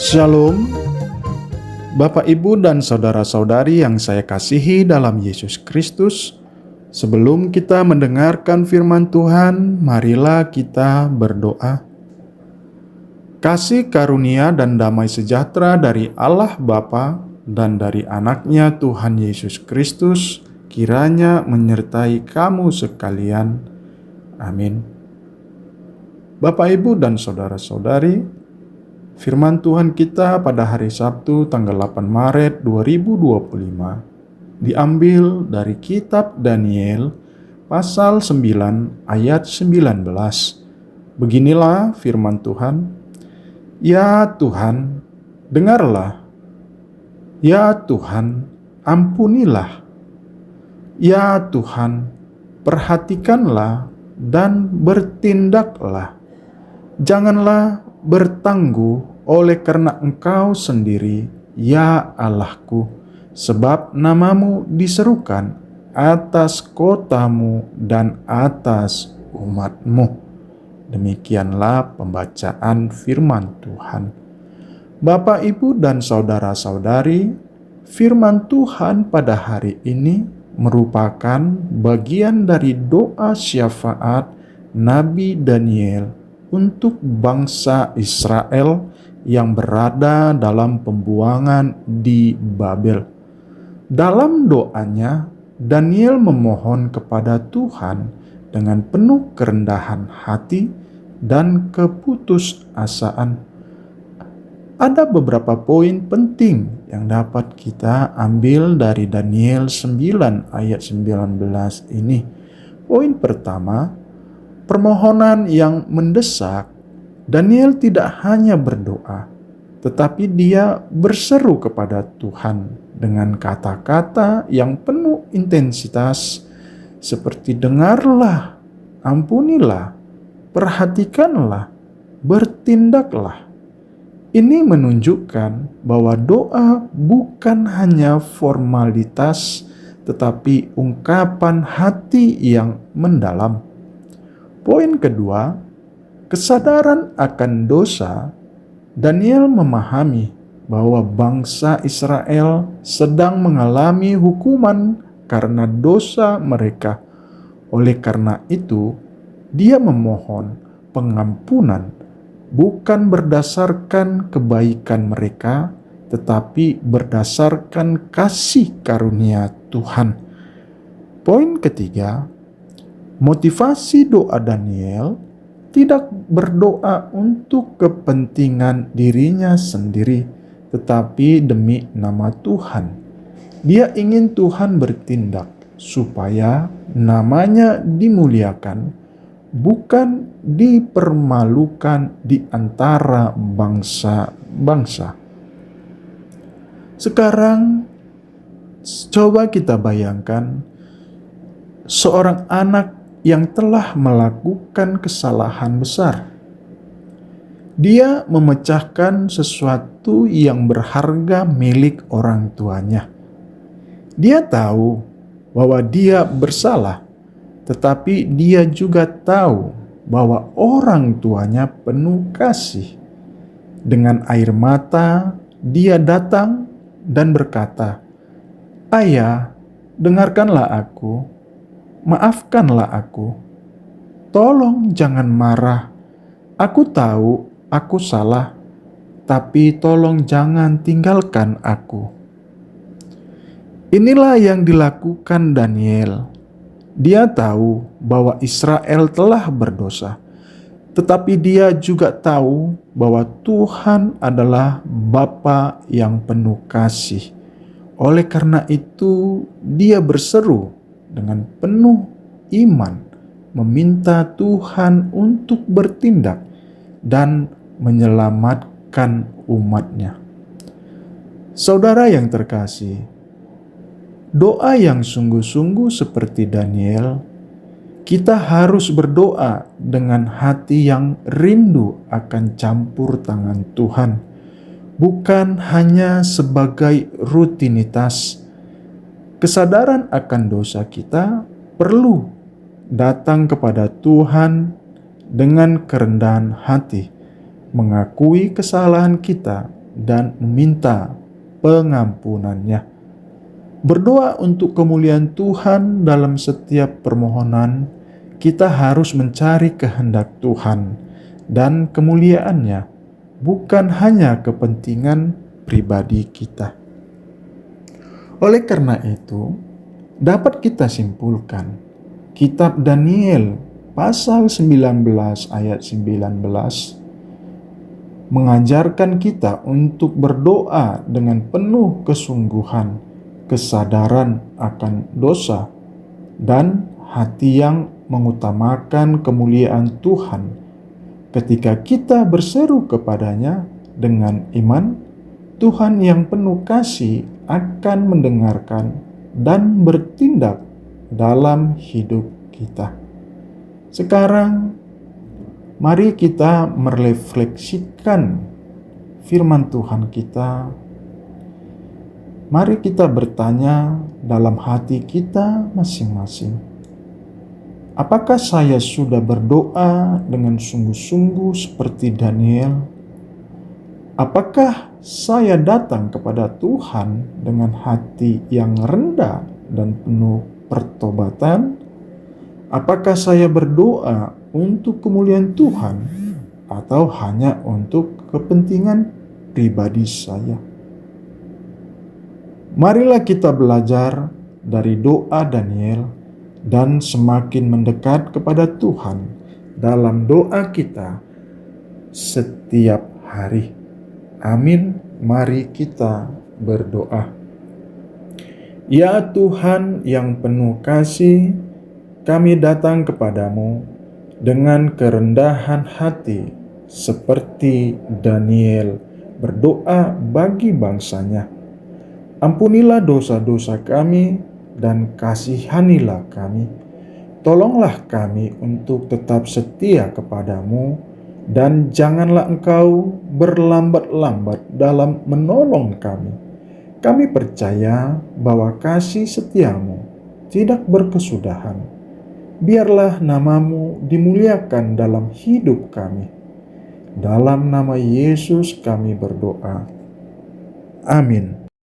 Shalom, Bapak, Ibu, dan saudara-saudari yang saya kasihi dalam Yesus Kristus. Sebelum kita mendengarkan firman Tuhan, marilah kita berdoa. Kasih karunia dan damai sejahtera dari Allah Bapa dan dari anaknya Tuhan Yesus Kristus kiranya menyertai kamu sekalian. Amin. Bapak, Ibu, dan saudara-saudari, firman Tuhan kita pada hari Sabtu tanggal 8 Maret 2025 diambil dari kitab Daniel pasal 9 ayat 19. Beginilah firman Tuhan. Ya Tuhan, dengarlah. Ya Tuhan, ampunilah. Ya Tuhan, perhatikanlah dan bertindaklah. Janganlah bertangguh oleh karena Engkau sendiri, ya Allahku, sebab namamu diserukan atas kotamu dan atas umatmu. Demikianlah pembacaan firman Tuhan. Bapak, Ibu, dan saudara-saudari, firman Tuhan pada hari ini merupakan bagian dari doa syafaat Nabi Daniel untuk bangsa Israel yang berada dalam pembuangan di Babel. Dalam doanya, Daniel memohon kepada Tuhan dengan penuh kerendahan hati dan keputusasaan. Ada beberapa poin penting yang dapat kita ambil dari Daniel 9 ayat 19 ini. Poin pertama, permohonan yang mendesak. Daniel tidak hanya berdoa, tetapi dia berseru kepada Tuhan dengan kata-kata yang penuh intensitas seperti dengarlah, ampunilah, perhatikanlah, bertindaklah. Ini menunjukkan bahwa doa bukan hanya formalitas, tetapi ungkapan hati yang mendalam. Poin kedua, kesadaran akan dosa. Daniel memahami bahwa bangsa Israel sedang mengalami hukuman karena dosa mereka. Oleh karena itu, dia memohon pengampunan bukan berdasarkan kebaikan mereka, tetapi berdasarkan kasih karunia Tuhan. Poin ketiga, motivasi doa Daniel tidak berdoa untuk kepentingan dirinya sendiri, tetapi demi nama Tuhan. Dia ingin Tuhan bertindak supaya namanya dimuliakan, bukan dipermalukan di antara bangsa-bangsa. Sekarang, coba kita bayangkan seorang anak yang telah melakukan kesalahan besar. Dia memecahkan sesuatu yang berharga milik orang tuanya. Dia tahu bahwa dia bersalah, tetapi dia juga tahu bahwa orang tuanya penuh kasih. Dengan air mata, dia datang dan berkata, "Ayah, dengarkanlah aku. Maafkanlah aku. Tolong jangan marah. Aku tahu aku salah, tapi tolong jangan tinggalkan aku." Inilah yang dilakukan Daniel. Dia tahu bahwa Israel telah berdosa, tetapi dia juga tahu bahwa Tuhan adalah Bapa yang penuh kasih. Oleh karena itu, dia berseru dengan penuh iman, meminta Tuhan untuk bertindak dan menyelamatkan umatnya. Saudara yang terkasih, doa yang sungguh-sungguh seperti Daniel, kita harus berdoa dengan hati yang rindu akan campur tangan Tuhan, bukan hanya sebagai rutinitas. Kesadaran akan dosa kita perlu datang kepada Tuhan dengan kerendahan hati, mengakui kesalahan kita, dan meminta pengampunannya. Berdoa untuk kemuliaan Tuhan dalam setiap permohonan, kita harus mencari kehendak Tuhan dan kemuliaannya, bukan hanya kepentingan pribadi kita. Oleh karena itu, dapat kita simpulkan, kitab Daniel pasal 19 ayat 19 mengajarkan kita untuk berdoa dengan penuh kesungguhan, kesadaran akan dosa, dan hati yang mengutamakan kemuliaan Tuhan. Ketika kita berseru kepadanya dengan iman, Tuhan yang penuh kasih akan mendengarkan dan bertindak dalam hidup kita. Sekarang, mari kita merefleksikan firman Tuhan kita. Mari kita bertanya dalam hati kita masing-masing. Apakah saya sudah berdoa dengan sungguh-sungguh seperti Daniel? Apakah saya datang kepada Tuhan dengan hati yang rendah dan penuh pertobatan? Apakah saya berdoa untuk kemuliaan Tuhan atau hanya untuk kepentingan pribadi saya? Marilah kita belajar dari doa Daniel dan semakin mendekat kepada Tuhan dalam doa kita setiap hari. Amin. Mari kita berdoa. Ya Tuhan yang penuh kasih, kami datang kepadamu dengan kerendahan hati seperti Daniel berdoa bagi bangsanya. Ampunilah dosa-dosa kami dan kasihanilah kami. Tolonglah kami untuk tetap setia kepadamu, dan janganlah Engkau berlambat-lambat dalam menolong kami. Kami percaya bahwa kasih setiamu tidak berkesudahan. Biarlah namamu dimuliakan dalam hidup kami. Dalam nama Yesus kami berdoa. Amin.